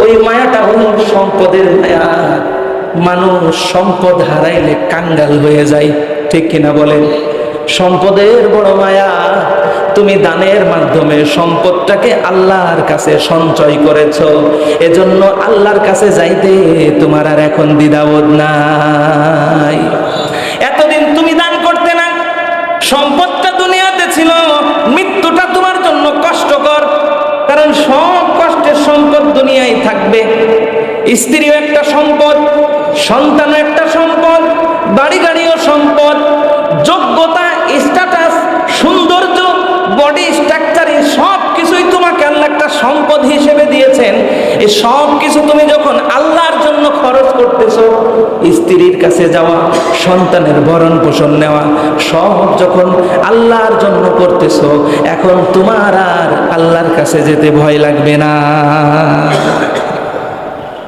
ওই মায়াটা হলো সম্পদের মায়া। মানুষ সম্পদ হারাইলে কাঙ্গাল হয়ে যায়, ঠিক কিনা বলেন? সম্পদের বড় মায়া। তুমি দানের মাধ্যমে সম্পদটাকে আল্লাহর কাছে সঞ্চয় করেছো, এজন্য আল্লাহর কাছে যাইতে তোমার আর এখন দ্বিধাবোধ নাই। এতদিন তুমি দান করতে না, সম্পদটা দুনিয়াতে ছিল, মৃত্যুটা তোমার জন্য কষ্টকর, কারণ সব কষ্টের সম্পদ দুনিয়ায় থাকবে। স্ত্রীও একটা সম্পদ, সন্তানও একটা সম্পদ, বাড়ি গাড়িও সম্পদ, যোগ্যতা, স্ট্যাটাস, সৌন্দর্য, বডি স্ট্রাকচার, সব কিছুই তোমাকে আল্লাহ একটা সম্পদ হিসেবে দিয়েছেন। এই সব কিছু তুমি যখন আল্লাহর জন্য খরচ করতেছো, স্ত্রীর কাছে যাওয়া, সন্তানের ভরণ পোষণ নেওয়া, সব যখন আল্লাহর জন্য করতেছো, এখন তোমার আর আল্লাহর কাছে যেতে ভয় লাগবে না।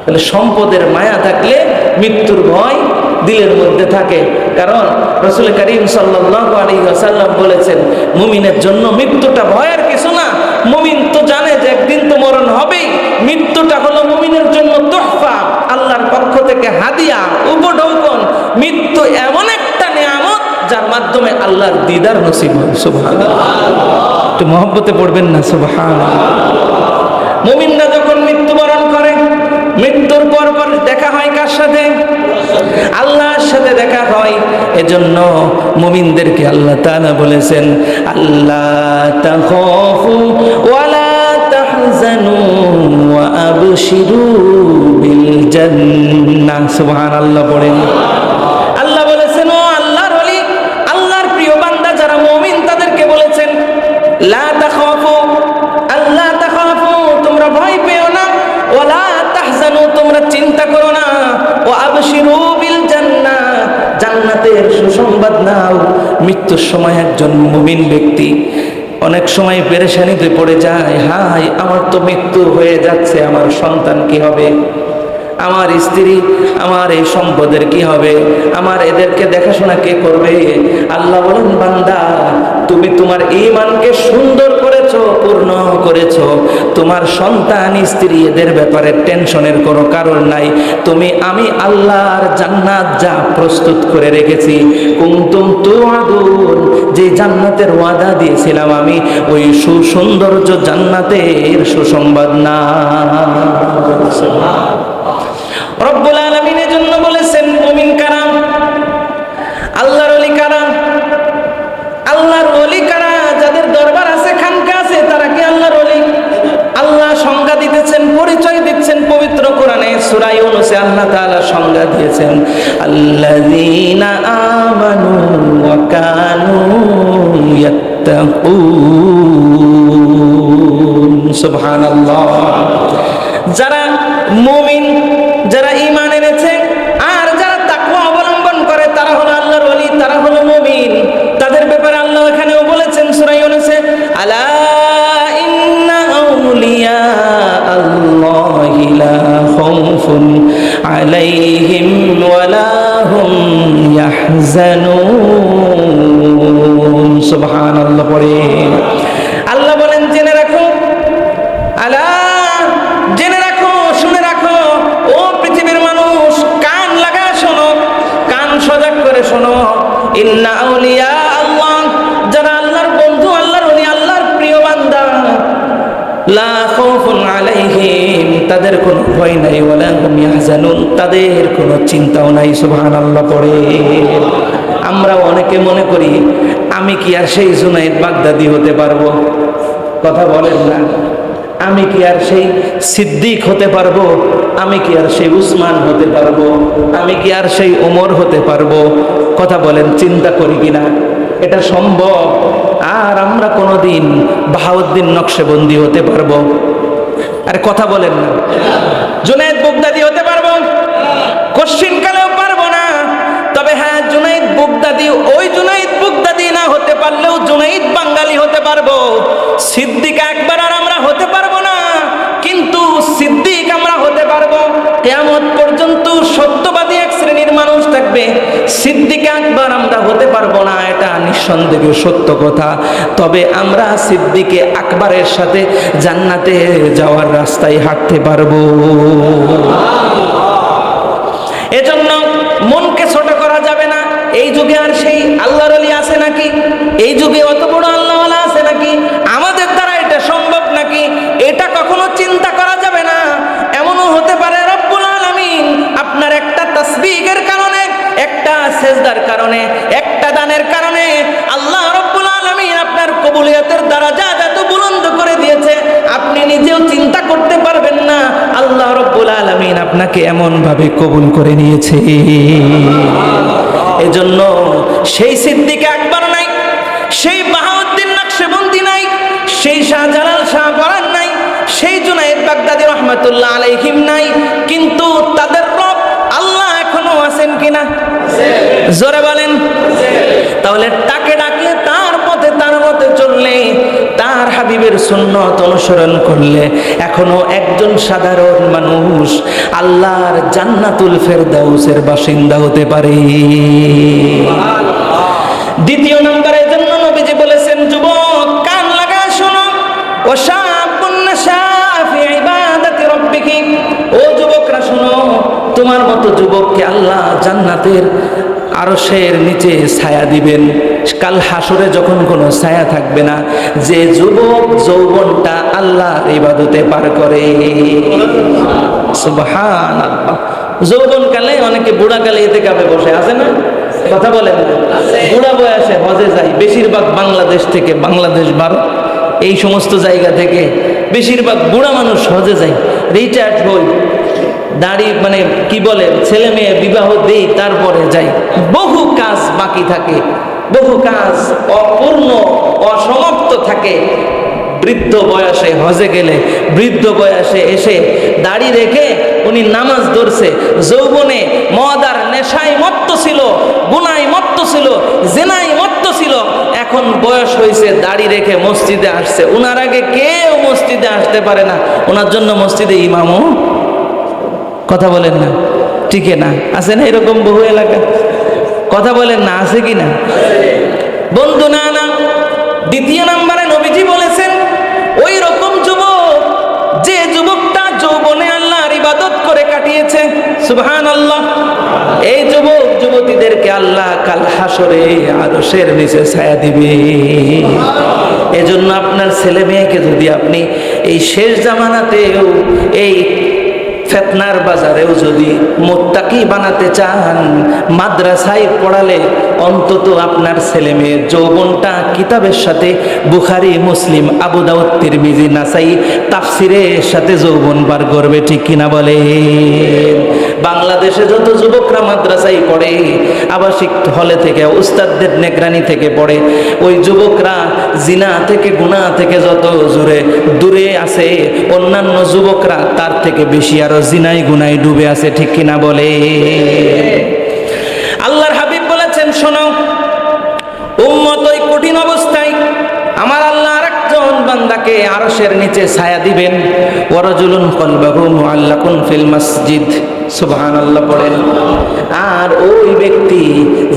তাহলে সম্পদের মায়া থাকলে মৃত্যুর ভয় দিলের মধ্যে থাকে। কারণ রাসূল করিম সাল্লাল্লাহু আলাইহি ওয়াসাল্লাম বলেছেন, মুমিনের জন্য মৃত্যুটা ভয়ের কিছু না। মুমিন তো জানে যে একদিন তো মরণ হবেই। মৃত্যুটা হলো মুমিনের জন্য তোহফা, আল্লাহর পক্ষ থেকে হাদিয়া, উপঢৌকন। মৃত্যু এমন একটা নিয়ামত যার মাধ্যমে আল্লাহর দিদার নসিব হয়। সুবহানাল্লাহ, একটু মহব্বতে পড়বেন না? সুবহানাল্লাহ। মুমিনরা যখন মৃত্যুবরণ করে, মৃত্যুর পর পর দেখা হয় কার সাথে? আল্লাহর সাথে দেখা হয়। এজন্য মুমিনদেরকে আল্লাহ তাআলা বলেছেন, আল্লাহ তাখাফু ওয়ালা তাহজানু ওয়া আবশিরু বিল জান্নাহ। সুবহানাল্লাহ পড়েন। আল্লাহ বলেছেন, ও আল্লাহর ওলি, আল্লাহর প্রিয় বান্দা যারা মুমিন, তাদেরকে বলেছেন, লা তাখাফু, আল্লাহ তাখাফু, তোমরা ভয় পেও না, ওয়ালা তাহজানু, তোমরা চিন্তা করো না, ও আবশিরু বিল জান্নাহ, জান্নাতের সুসংবাদ নাও। মৃত্যুর সময় একজন মুমিন ব্যক্তি অনেক সময় পেরেশানিতে পড়ে যায়, হাই আমার তো মৃত্যু হয়ে যাচ্ছে, আমার সন্তান কি হবে, আমার স্ত্রী, আমার এই সম্পদের কি হবে, আমার এদেরকে দেখাশোনা কে করবে? আল্লাহ বলেন, বান্দা তুমি তোমার ঈমানকে সুন্দর করেছো, পূর্ণ করেছো, তোমার সন্তান, স্ত্রী, এদের ব্যাপারে টেনশনের কোনো কারণ নাই। আমি আল্লাহর জান্নাত যা প্রস্তুত করে রেখেছি, কুনতুম তুআদুন, যে জান্নাতের ওয়াদা দিয়েছিলাম আমি, ওই সুসৌন্দর্য জান্নাতের সুসংবাদ না। রব্বুল আলামিনের জন্য বলেছেন, মুমিন কারা, আল্লাহর ওলি কারা? আল্লাহর ওলি কারা? যাদের দরবার আছে, খানকা আছে, তারা কি আল্লাহর ওলি? আল্লাহ সংজ্ঞা দিতেছেন, পরিচয় দিচ্ছেন পবিত্র কোরআনে। সূরা ইউনূসে আল্লাহ তাআলা সংজ্ঞা দিয়েছেন, আল্লাযীনা আমানু ওয়া কানু ইয়াত্তাকুন। সুবহানাল্লাহ। যারা মুমিন, যারা ঈমান এনেছে আর যারা তাকওয়া অবলম্বন করে, তারা হলো আল্লাহর ওলি, তারা হলো মুমিন। তাদের ব্যাপারে আল্লাহ এখানেও বলেছেন সূরা ইউনূসে, আলা ইন্না আউলিয়া আল্লাহি লা খাউফুন আলাইহিম ওয়া লা হুম ইয়াহজানুন। সুবহানাল্লাহ পড়ে আল্লাহ বলেন, জেনে রাখো, আলা, জেনে রাখো, শুনে রাখো, ও পৃথিবীর মানুষ, কান লাগা শোনো, কান সজাগ করে শোনো। ইন্না আউলিয়া আল্লাহ, যারা আল্লাহর বন্ধু, আল্লাহর ওলি, আল্লাহর প্রিয় বান্দা, লা খাউফুন আলাইহিম, তাদের কোনো ভয় নাই, ওয়ালা হুম ইয়াহজানুন, তাদের কোনো চিন্তাও নাই। সুবহানাল্লাহ পড়ে। আমরা অনেকে মনে করি, আমি কি আর সেই জুনায়েদ বাগদাদি হতে পারবো? কথা বলেন না। আমি কি আর সেই সিদ্দিক হতে পারবো? আমি কি আর সেই উসমান হতে পারবো? আমি কি আর সেই ওমর হতে পারবো? কথা বলেন, চিন্তা করি কিনা এটা সম্ভব? আর আমরা কোনোদিন বাহাউদ্দিন নকশবন্দি হতে পারবো? আরে কথা বলেন না। জুনায়েদ বাগদাদি হতে পারবো? কোশ্চিনকালেও পারবো না। তবে হ্যাঁ, জুনায়েদ বাগদাদি, ওই জুনায়েদ বাগদাদি না হতে পারলেও জুনায়েদ বাঙালি হতে পারবো। সিদ্দিক আকবর আর আমরা হতে পারবো না, কিন্তু সিদ্দিক আমরা হতে পারবো। কিয়ামত পর্যন্ত সত্যবাদী এক শ্রেণীর মানুষ থাকবে, সিদ্দিক আকবর আমরা হতে পারবো না, এটা নিঃসন্দেহে সত্য কথা। তবে আমরা সিদ্দিকে আকবরের সাথে জান্নাতে যাওয়ার রাস্তায় হাঁটতে পারবো। এজন্য মনকে ছোট করা যাবে না। এই যুগে আর সেই আল্লাহর ওলি আছে নাকি? এই যুগে অত বড় আল্লাহওয়ালা আছে নাকি? আমাদের দ্বারা এটা সম্ভব নাকি? এটা কখনো চিন্তা করা যাবে না। এমনও হতে পারে রব্বুল আলামিন আপনার একটা তাসবিহের কারণে, একটা সেজদার কারণে, একটা দানের কারণে আল্লাহ রব্বুল আলামিন আপনার কবুলিয়তের দারাজাত এত বুলন্দ করে দিয়েছে, আপনি নিজেও চিন্তা করতে পারবেন না আল্লাহ রব্বুল আলামিন আপনাকে এমন ভাবে কবুল করে নিয়েছে। এজন্য সেই সিদ্দিক আকবর নাই, সেই বাহাউদ্দিন নকশবন্দি নাই, সেই শাহজালাল শাহ পরান নাই, সেই জুনায়েদ বাগদাদি রহমাতুল্লাহ আলাইহিম নাই, কিন্তু তাদের রব আল্লাহ এখনো আছেন কিনা? জোরে বলেন। তাহলে তাকে ডাকলে, তার পথে তার মতে চললে, তার হাবিবের সুন্নত অনুসরণ করলে এখনো একজন সাধারণ মানুষ আল্লাহর জান্নাতুল ফেরদাউসের বাসিন্দা হতে পারে। দ্বিতীয় নম্বরের জন্য নবীজি বলেছেন, যুবক কান লাগায় শোনো, ও শাবুন নাশা ফি ইবাদাতি রাব্বিহি, ও যুবকরা শোনো, তোমার মতো যুবককে আল্লাহ জান্নাতের আরশের নিচে ছায়া দিবেন। কাল হাসরে যখন কোনো ছায়া থাকবে না, যে যুবক যৌবনটা আল্লাহর ইবাদতে পার করে। সুবহানাল্লাহ। যৌবনকালে অনেকে বুড়াকালে ইতিকাফে বসে আছে না? কথা বলেন না? বুড়া বয়সে হজে যায় বেশিরভাগ বাংলাদেশ থেকে, বাংলাদেশ, ভারত, এই সমস্ত জায়গা থেকে বেশিরভাগ বুড়া মানুষ হজে যায়। রিটায়ার্ড হই, দাড়ি মানে কি বলে, ছেলে মেয়ে বিবাহ দেই, তারপরে যাই। বহু কাজ বাকি থাকে, বহু কাজ অপূর্ণ অসমাপ্ত থাকে। বৃদ্ধ বয়সে হজে গেলে, বৃদ্ধ বয়সে এসে দাড়ি রেখে উনি নামাজ ধরছে। যৌবনে মদ আর নেশায় মত্ত ছিল, গুনায় মত্ত ছিল, জেনায় মত্ত ছিল। এখন বয়স হয়েছে, দাড়ি রেখে মসজিদে আসছে। উনার আগে কেউ মসজিদে আসতে পারে না, ওনার জন্য মসজিদে ইমামও, কথা বলেন না, ঠিক না? আছে না এরকম বহু এলাকা? কথা বলেন না, আছে কি না? বন্ধু, না না। দ্বিতীয় নম্বরে নবীজি বলেছেন, ওই রকম যুবক, যে যুবকটা যৌবনে আল্লাহর ইবাদত করে কাটিয়েছে। সুবহানাল্লাহ। এই যুবক যুবতীদেরকে আল্লাহ কাল হাসরে আরশের নিচে ছায়া দিবে। এজন্য আপনার ছেলে মেয়েকে যদি আপনি এই শেষ জামানাতেও, এই ফিতনার বাজারেও যদি মুত্তাকি বানাতে চান, মাদ্রাসায় পড়ালে অন্তত আপনার ছেলে মেয়ের যৌবনটা কিতাবের সাথে, বুখারী, মুসলিম, আবু দাউদ, তিরমিজি, নাসাই তাফসিরের সাথে যৌবন বার করবে, ঠিক কিনা বলে? বাংলাদেশে যত যুবকরা মাদ্রাসায় পড়ে, আবাসিক হলে থেকে, উস্তাদদের নেগরানি থেকে পড়ে, ওই যুবকরা জিনা থেকে, গুনাহ থেকে যত দূরে আছে, অন্যান্য যুবকরা তার থেকে বেশি আরো জিনাই গুনায় ডুবে আছে, ঠিক কিনা বলে? আল্লাহর হাবিব বলেছেন, শোনো উম্মত, ওই কঠিন অবস্থায় আমার আল্লাহ আরেকজন বান্দাকে আরশের নিচে ছায়া দিবেন। ওয়ারাজুলুন কলবাহু মুআল্লাকুন ফিল মসজিদ। সুবহানাল্লাহ পড়েন। আর ওই ব্যক্তি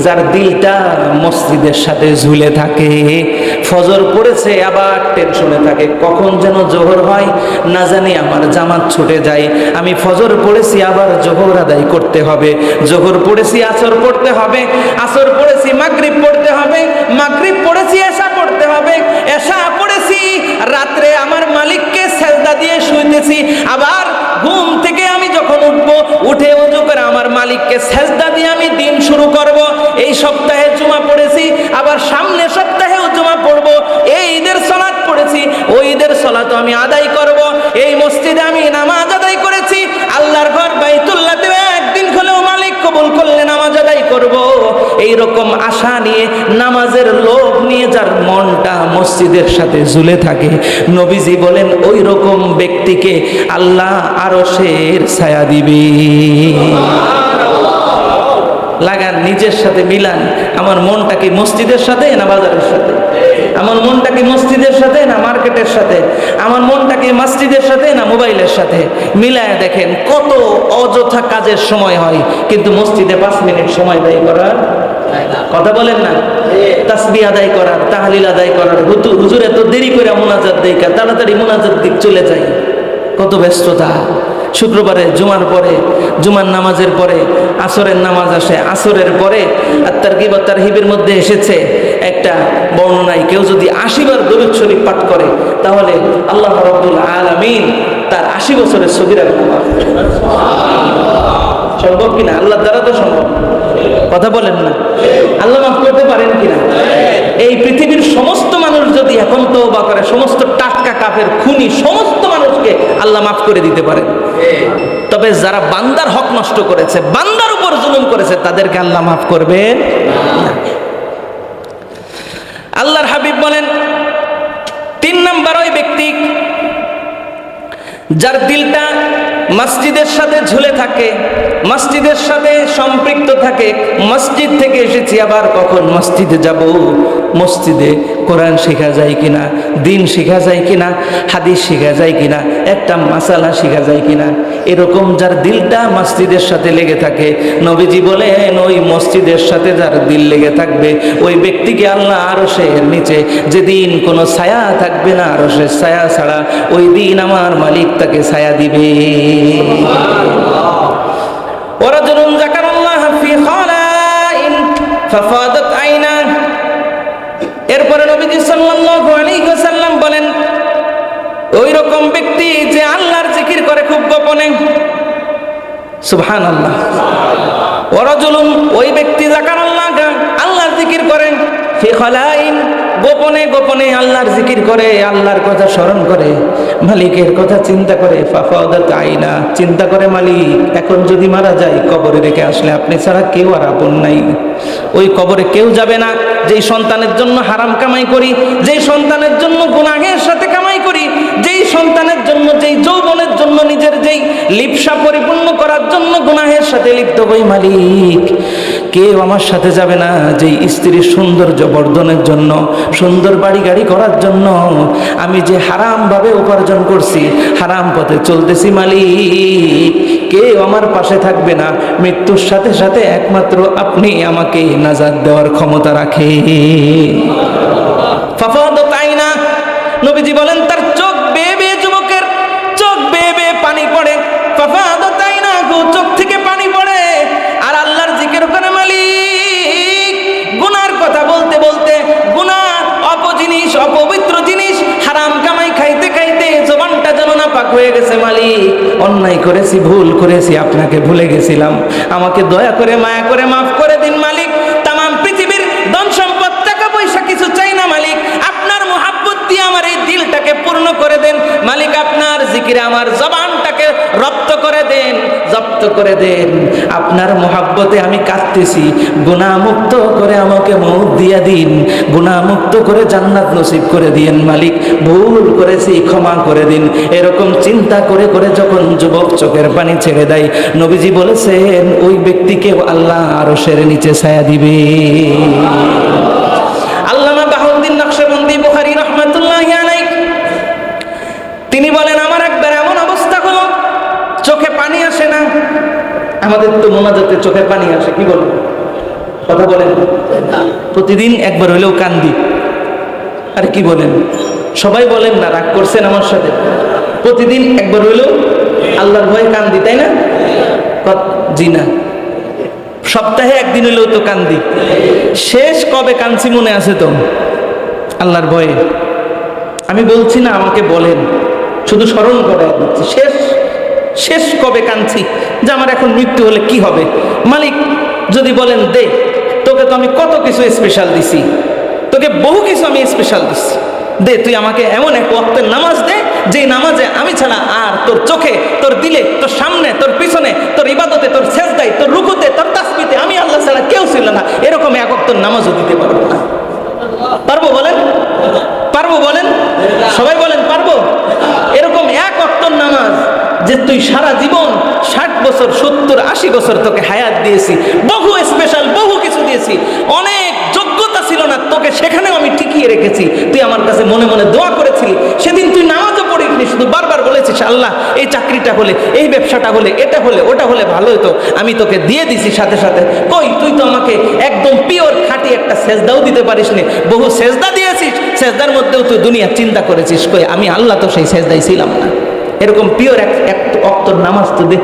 যার দিলটা মসজিদের সাথে ঝুলে থাকে, ফজর পড়েছে আবার টেনশনে থাকে, কখন যেন জোহর হয়, না জানি আমার জামাত ছুটে যায়, আমি ফজর পড়েছি আবার জোহর আদায় করতে হবে, জোহর পড়েছি আসর পড়তে হবে, আসর পড়েছি মাগরিব পড়তে হবে, মাগরিব পড়েছি এশা পড়তে হবে, এশা পড়েছি রাত্রে আমার মালিককে সেজদা দিয়ে শুইতেছি, আবার ঘুম থেকে আমি যখন উঠবো, উঠে ওযু করে আমার মালিককে সেজদা দিয়ে আমি দিন শুরু করব। এই সপ্তাহে জুমা পড়েছি, আবার সামনে সপ্তাহেও জুমা পড়বো। এই ঈদের সালাত পড়েছি, ওই ঈদের সালাতও আমি আদায় করব। এই মসজিদে আমি নামাজ আদায় করেছি, আল্লাহর ঘর বাইতুল্লাহতে একদিন হলেও মালিক কবুল করলে নামাজ আদায় করব। এই রকম আশা নিয়ে, নামাজের লোভ নিয়ে যার মনটা মসজিদের সাথে ঝুলে থাকে, নবীজি বলেন ওই রকম ব্যক্তিকে আল্লাহ আরশের ছায়া দিবে। লাগান, নিজের সাথে মিলান, আমার মনটা কি মসজিদের সাথে না বাজারের সাথে? আমার মনটা কি মসজিদের সাথে না মার্কেটের সাথে? আমার মনটা কি মসজিদের সাথে না মোবাইলের সাথে? মিলায় দেখেন কত অযথা কাজের সময় হয়, কিন্তু মসজিদে 5 মিনিট সময় ব্যয় করার কথা বলেন না, তাসবিহ আদায় করার, তাহলিল আদায় করার। হুজুর এত দেরি করে মুনাজাত দেই, তাড়াতাড়ি মুনাজাত দিক চলে যাই, কত ব্যস্ততা। শুক্রবারে জুমার পরে, জুমার নামাজের পরে আসরের নামাজ আসে, আসরের পরে আত-তারগিব ওয়াত তারহিবের মধ্যে এসেছে একটা বর্ণনায়, কেউ যদি 80 বার দরুদ শরীফ পাঠ করে তাহলে আল্লাহ রাব্বুল আলামিন তার 80 বছরের সগীরা গুনাহ মাফ করে। সম্ভব কিনা? আল্লাহর দ্বারা তো সম্ভব, কথা বলেন না। আল্লাহ মাফ করতে পারেন কিনা? এই পৃথিবীর সমস্ত মানুষ যদি এখন তওবা করে, সমস্ত টাটকা কাফের খুনি সমস্ত মানুষকে আল্লাহ মাফ করে দিতে পারেন। তবে যারা বান্দার হক নষ্ট করেছে, বান্দার উপর জুলুম করেছে, তাদেরকে আল্লাহ মাফ করবেন না। আল্লাহর হাবিব বলেন 3 নাম্বার ওই ব্যক্তি যার দিলটা মসজিদের সাথে ঝুলে থাকে, মসজিদের সাথে সম্পৃক্ত থাকে। মসজিদ থেকে এসেছি, আবার কখন মসজিদে যাব, মসজিদে কোরআন শেখা যায় কিনা, দিন শেখা যায় কিনা, হাদিস শেখা যায় কিনা, একটা মাসালা শেখা যায় কিনা, এরকম যার দিলটা মসজিদের সাথে লেগে থাকে, নবীজি বলেন ওই মসজিদের সাথে যার দিল লেগে থাকবে ওই ব্যক্তিকে আল্লাহ আরশের নিচে, যেদিন কোনো ছায়া থাকবে না আরশের ছায়া ছাড়া, ওই দিন আমার মালিক তাকে ছায়া দিবে। ওয়ারাজুলুন যাকারাল্লাহ ফি খালাইন ফাফাদাত আইনা। এরপরে নবীজি সাল্লাল্লাহু আলাইহি ওয়াসাল্লাম বলেন ওই রকম ব্যক্তি যে আল্লাহর জিকির করে খুব গোপনে, সুবহানাল্লাহ। ওয়ারাজুলুন ওই ব্যক্তি যাকারাল্লাহ আল্লাহর জিকির করে ফি খালাইন গোপনে গোপনে আল্লাহর জিকির করে, আল্লাহর কথা স্মরণ করে, মালিকের কথা চিন্তা করে, ফাফাদাত আইনা চিন্তা করে মালিক এখন যদি মারা যায় কবরে রেখে আসলে আপনি ছাড়া কেউ আর আপন নাই, ওই কবরে কেউ যাবে না। যেই সন্তানের জন্য হারাম কামাই করি, যেই সন্তানের জন্য গুনাহের সাথে কামাই করি, যেই সন্তানের জন্য, যেই যৌবনের জন্য নিজের যেই লিপ্সা পরিপূর্ণ করার জন্য গুনাহের সাথে লিপ্ত হই, মালিক কেউ আমার সাথে যাবে না। যেই স্ত্রীর সৌন্দর্য বর্ধনের জন্য, সুন্দর বাড়ি গাড়ি করার জন্য আমি যে হারাম ভাবে উপার্জন করছি, হারাম পথে চলতেছি, মালিক কেউ আমার পাশে থাকবে না। মৃত্যুর সাথে সাথে একমাত্র আপনি আমাকে নাজাত দেওয়ার ক্ষমতা রাখেন। ফাফাদাত আইনা, নবীজি বলেন তার চোখ বেয়ে বেয়ে, যুবকের চোখ বেয়ে বেয়ে পানি পড়ে। ফাফাদাত আইনা, চোখ থেকে পানি পড়ে আর আল্লাহর জিকির করে মালিক। গুনার কথা বলতে বলতে, গুনাহ অপজিনিস, অপবিত্র জিনিস, হারাম কামাই খাইতে খাইতে জবানটা যেন নাপাক হয়ে গেছে। মালিক অন্যায় করেছি, ভুল করেছি, আপনাকে ভুলে গেছিলাম, আমাকে দয়া করে মায়া করে মাফ করে দিন মালিক। তামাম পৃথিবীর ধন সম্পদ টাকা পয়সা কিছু চাই না মালিক, আপনার মুহাব্বত দিয়ে আমার এই দিলটাকে পূর্ণ করে দেন মালিক। আপনার জিকিরে আমার জবানটাকে রপ্ত করে দেন, জব্দ করে দেন। আপনার মুহাব্বতে আমি কাঁদতেছি, গুনাহ মুক্ত করে আমাকে মৌত দিয়া দিন, গুনাহ মুক্ত করে জান্নাত নসিব করে দিয়েন মালিক। ভুল করেছি, ক্ষমা করে দিন। এরকম চিন্তা করে করে যখন যুবক চোখের পানি ছেড়ে দেয়, নবীজি বলেছেন ওই ব্যক্তিকে আল্লাহ আরশের নিচে ছায়া দিবে। আল্লামা বাহাউদ্দিন নকশবন্দি বুখারী রাহমাতুল্লাহি আলাইহি তিনি বলেন আমার একবার এমন অবস্থা হলো চোখে পানি আসে না। আমাদের তো মোনাজাতে চোখে পানি আসে, কি বলেন, কথা বলেন? প্রতিদিন একবার হইলেও কান্দি। আরে কি বলেন, সবাই বলেন না, রাগ করছেন আমার সাথে? প্রতিদিন একবার হইলেও আল্লাহর ভয়ে কান্দি, তাই না? জি না, সপ্তাহে একদিন হইলেও তো কান্দি। শেষ কবে কাঁদছি মনে আছে তো? আল্লাহর ভয়ে। আমি বলছি না, আমাকে বলেন, শুধু স্মরণ করে দিচ্ছি। শেষ শেষ কবে কাঁদছি যে আমার এখন মৃত্যু হলে কি হবে, মালিক যদি বলেন দে, তোকে তো আমি কত কিছু স্পেশাল দিছি, তোকে বহু কিছু আমি স্পেশাল দিছি, দে তুই আমাকে এমন এক ওয়াক্তের নামাজ দে যে নামাজে আমি ছাড়া আর তোর চোখে, তোর দিলে, তোর সামনে, তোর পিছনে, তোর ইবাদতে, তোর সেজদায়, তোর রুকুতে, তোর তাসবিতে আমি আল্লাহ ছাড়া কেউ ছিল না। এরকম এক ওয়াক্তের নামাজও দিতে পারবো না। পারবো বলেন? পারবো বলেন? সবাই বলেন পারবো? এরকম এক ওয়াক্তের নামাজ যে তুই সারা জীবন 60 বছর 70-80 বছর তোকে হায়াত দিয়েছি, বহু স্পেশাল বহু কিছু দিয়েছি, অনেক যোগ্যতা ছিল না, তোকে সেখানেও আমি টিকিয়ে রেখেছি, তুই আমার কাছে মনে মনে দোয়া করেছিলি, সেদিন তুই নামাজও পড়িসনি, শুধু বারবার বলেছিস আল্লাহ এই চাকরিটা হলে, এই ব্যবসাটা হলে, এটা হলে, ওটা হলে ভালো হতো, আমি তোকে দিয়ে দিছি সাথে সাথে। কই তুই তো আমাকে একদম পিওর খাঁটি একটা সেজদাও দিতে পারিসনি, বহু সেজদা দিয়েছিস, সেজদার মধ্যেও তুই দুনিয়ার চিন্তা করেছিস, কই আমি আল্লাহ তো সেই সেজদাই ছিলাম না। এরকম পিওর এক ওয়াক্তের নামাজ তো দে।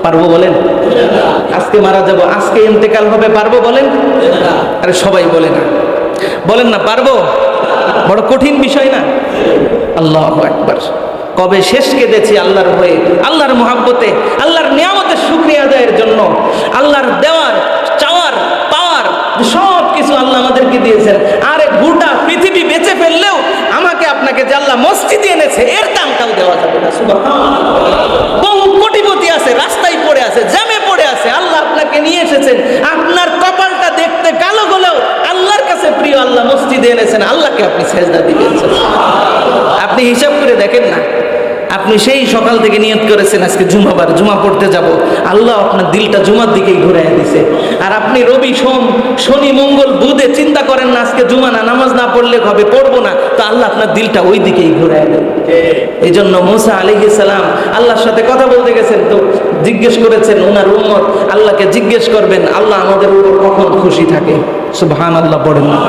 পারবো বলেন? আজকে মারা যাব, আজকে ইন্তেকাল হবে, পারবো বলেন? আরে সবাই বলে না, বলেন না পারবো? বড় কঠিন বিষয় না? আল্লাহু আকবার। কবে শেষ কেঁদেছি আল্লাহর ভয়ে, আল্লাহর মহাব্বতে, আল্লাহর নিয়ামতের শুকরিয়া আদায়ের জন্য, আল্লাহর দেওয়ার, চাওয়ার, পাওয়ার সব কিছু আল্লাহ আমাদেরকে দিয়েছেন। আরে গোটা পৃথিবী বেঁচে ফেললেও আমাকে আপনাকে যে আল্লাহ মসজিদে এনেছে এর দামটাও দেওয়া যাবে না। সুবহানাল্লাহ। বহু কোটিপতি আছে রাস্তায় পড়ে আছে, জ্যামে পড়ে আছে, আল্লাহ আপনাকে নিয়ে এসেছেন, আপনার কপালটা দেখতে কালো হলেও আল্লাহর কাছে প্রিয়, আল্লাহ মসজিদে এনেছেন, আল্লাহকে আপনি সেজদা দিয়েছেন। আপনি হিসাব করে দেখেন না, আপনি সেই সকাল থেকে নিয়ত করেছেন আজকে জুমাবার, জুমা পড়তে যাব, আল্লাহ আপনার দিলটা জুমার দিকেই ঘুরাই দিছে। আর আপনি রবি, সোম, শনি, মঙ্গল, বুধে চিন্তা করেন না আজকে জুমা না, নামাজ না পড়লে হবে, পড়বো না, তো আল্লাহ আপনার দিলটা ওই দিকেই ঘুরাই দেন। এই জন্য মুসা আলাইহিস সালাম আল্লাহর সাথে কথা বলতে গেছেন, তো জিজ্ঞেস করেছেন ওনার উম্মত, আল্লাহকে জিজ্ঞেস করবেন আল্লাহ আমাদের উপর কখন খুশি থাকে। সুবহানাল্লাহ পড়েন না।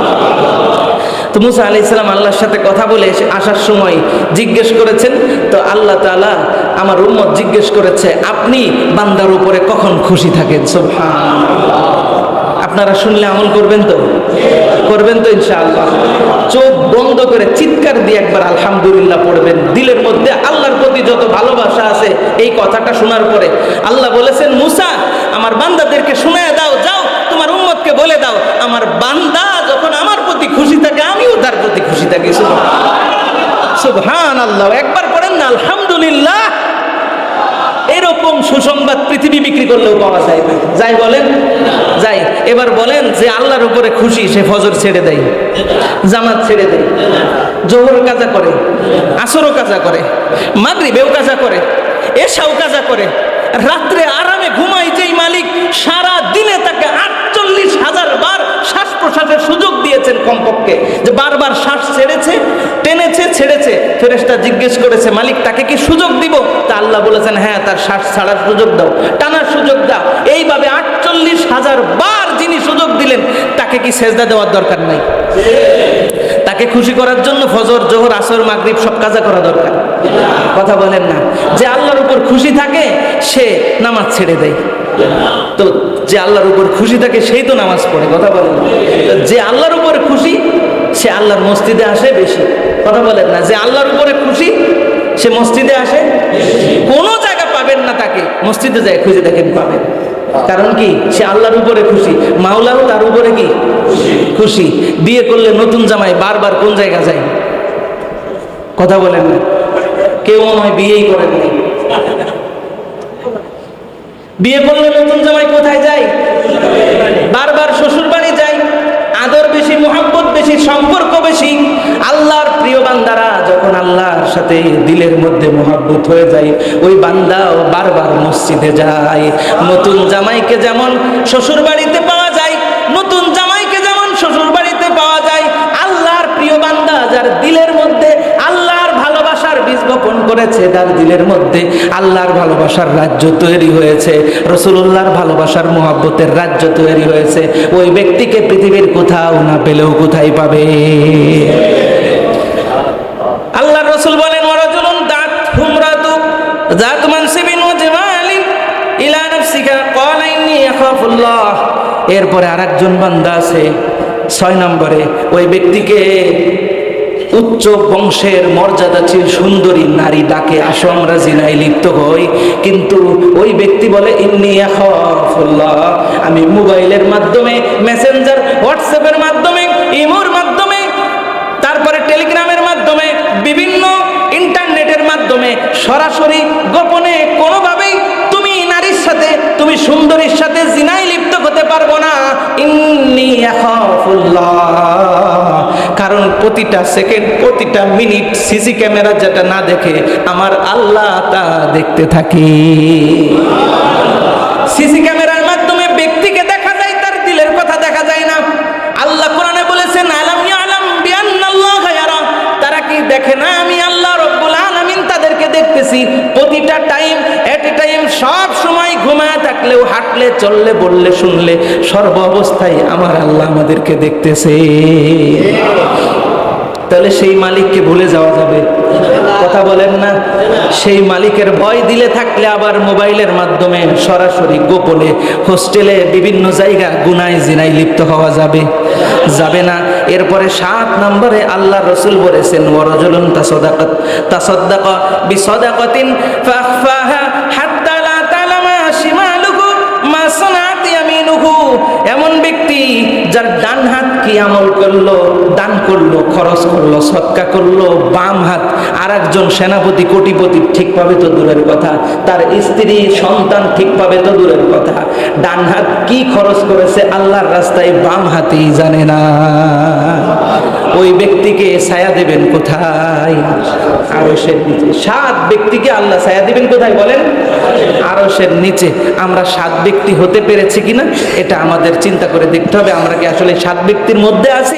তো মুসা আলাইহিস সালাম আল্লাহর সাথে কথা বলে আসার সময় জিজ্ঞেস করেছেন, তো আল্লাহ তাআলা আমার উম্মত জিজ্ঞেস করেছে আপনি বান্দার উপরে কখন খুশি থাকেন। সুবহানাল্লাহ। আপনারা শুনলে আমল করবেন তো? করবেন তো ইনশাআল্লাহ? চোখ বন্ধ করে চিৎকার দিয়ে একবার আলহামদুলিল্লাহ পড়বেন। দিলের মধ্যে আল্লাহর প্রতি যত ভালোবাসা আছে এই কথাটা শোনার পরে আল্লাহ বলেছেন, মুসা আমার বান্দাদেরকে শুনায় দাও, যাও তোমার উম্মতকে বলে দাও আমার বান্দা যখন আমার প্রতি খুশি থাকে আমিও তার প্রতি খুশি থাকি। সুবহানাল্লাহ। একবার পড়েন না আলহামদুলিল্লাহ। এরকম সুসংবাদ পৃথিবী বিক্রি করলেও পাওয়া যায় না। যাই বলেন? যাই। এবার বলেন যে আল্লাহর উপরে খুশি সে ফজর ছেড়ে দেয়, জামাত ছেড়ে দেয়, জোহর কাজা করে, আসরও কাজা করে, মাগরিবেও কাজা করে, এশাও কাজা করে, রাত্রে আরামে ঘুমাই যেই মালিক সারা দিনে তাকে 48,000 বার শ্বাস প্রশ্বাসের সুযোগ দিয়েছেন কমপক্ষে, যে বারবার শ্বাস ছেড়েছে, টেনেছে, ছেড়েছে, ফেরেশতা জিজ্ঞেস করেছে মালিক তাকে কি সুযোগ দিব? তা আল্লাহ বলেছেন হ্যাঁ তার শ্বাস ছাড়ার সুযোগ দাও, টানার সুযোগ দাও। এইভাবে 48,000 বার যিনি সুযোগ দিলেন তাকে কি সেজদা দেওয়ার দরকার নাই? তাকে খুশি করার জন্য ফজর, জোহর, আসর, মাগরিব সব কাজা করা দরকার। কথা বলেন না? যে আল্লাহর উপর খুশি থাকে সে নামাজ ছেড়ে দেয়, তো যে আল্লাহর উপর খুশি থাকে সেই তো নামাজ পড়ে। কথা বলেন? যে আল্লাহর উপরে খুশি সে আল্লাহর মসজিদে আসে বেশি। কথা বলেন না? যে আল্লাহর উপরে খুশি সে মসজিদে আসে। কোনো জায়গা পাবেন না তাকে, মসজিদে যায় খুঁজে দেখেন পাবেন। কারণ কি? সে আল্লাহর উপরে খুশি, মাওলাও তার উপরে কি খুশি। বিয়ে করলে নতুন জামাই বারবার কোন জায়গা যায়? কথা বলেন না? কেউ মনে হয় বিয়েই করেন নাই। বিয়ে করলে নতুন জামাই কোথায় যায়? বারবার শ্বশুর বাড়ি যায়। আদর বেশি, মোহাব্বত বেশি, সম্পর্ক বেশি। আল্লাহর প্রিয় বান্দারা যখন আল্লাহর সাথে দিলের মধ্যে মোহাব্বত হয়ে যায় ওই বান্দাও বারবার মসজিদে যায়। নতুন জামাইকে যেমন শ্বশুর বাড়িতে পাওয়া যায়, নতুন জামাইকে যেমন শ্বশুর বাড়িতে পাওয়া যায়, আল্লাহর প্রিয় বান্দা যার দিলের মধ্যে আল্লাহর ভালোবাসার বীজ বপন করেছে, তার দিলের মধ্যে আল্লাহর ভালোবাসার রাজ্য তৈরি হয়েছে, রাসূলুল্লাহর ভালোবাসার মোহাব্বতের রাজ্য তৈরি হয়েছে, ওই ব্যক্তিকে পৃথিবীর কোথাও না পেলেও কোথায় পাবে? আল্লাহর রাসূল বলেন ওয়ারাজুলুন দাত হুমরাতু যাত মানসিবিন ওয়া জামালিন ইলা নাফসিকা ক্বালা ইন্নী আখাফুল্লাহ। এরপরে আরেকজন বান্দা আছে 6 নম্বরে, ওই ব্যক্তিকে উচ্চ বংশের মর্যাদাশীল সুন্দরী নারী ডাকে আসো আমরা জিনায় লিপ্ত হই, কিন্তু ওই ব্যক্তি বলে ইন্নী আখাফুল্লাহ, আমি মোবাইলের মাধ্যমে, মেসেঞ্জার, হোয়াটসঅ্যাপের মাধ্যমে, ইমোর মাধ্যমে, তারপরে টেলিগ্রামের মাধ্যমে, বিভিন্ন ইন্টারনেটের মাধ্যমে সরাসরি গোপনে কোনোভাবেই তুমি নারীর সাথে, তুমি সুন্দরীর সাথে জিনায় লিপ্ত হতে পারবো না। ইন্নী আখাফুল্লাহ, কারণ প্রতিটা সেকেন্ড, প্রতিটা মিনিট সিসি ক্যামেরা যেটা না দেখে আমার আল্লাহ তা দেখতে থাকে। সিসি ক্যামেরার মাধ্যমে ব্যক্তিকে দেখা যায়, তার দিলের কথা দেখা যায় না। আল্লাহ কোরআনে বলেছেন থাকলেও, হাঁটলে, চললে, বললে, শুনলে, সর্ব অবস্থায় আমার আল্লাহ আমাদেরকে দেখতেছে। তাহলে সেই মালিককে ভুলে যাওয়া যাবে? কথা বলেন না। সেই মালিকের ভয় দিলে থাকলে আবার মোবাইলের মাধ্যমে সরাসরি গোপনে হোস্টেলে বিভিন্ন জায়গা গুনায় জিনায় লিপ্ত হওয়া যাবে? যাবে না। এরপরে 7 নম্বরে আল্লাহ রসুল বলেছেন, ওয়ারাজুলুন তাসাদ্দাকা বিসাদাকাতিন ফাখফাহা হাত্তা লা তা'লামা শিমালুহু মা সানাত ইয়ামিনুহু। এমন ব্যক্তি যার ডান হাত কি আমল করলো, দান করলো, খরচ করলো, সদকা করলো, বাম হাত আর একজন সেনাপতি, কোটিপতি ঠিক পাবে তো দূরের কথা, তার স্ত্রী, সন্তান ঠিক পাবে তো দূরের কথা, ডান হাত কি খরচ করেছে আল্লাহর রাস্তায় বাম হাতেই জানে না। ওই ব্যক্তিকে ছায়া দেবেন কোথায়? আরশের নিচে। 7 ব্যক্তিকে আল্লাহ ছায়া দিবেন কোথায় বলেন? আরশের নিচে। আমরা 7 ব্যক্তি হতে পেরেছি কিনা এটা আমাদের চিন্তা করে দেখতে হবে। আমরা কি আসলে 7 ব্যক্তির মধ্যে আছি?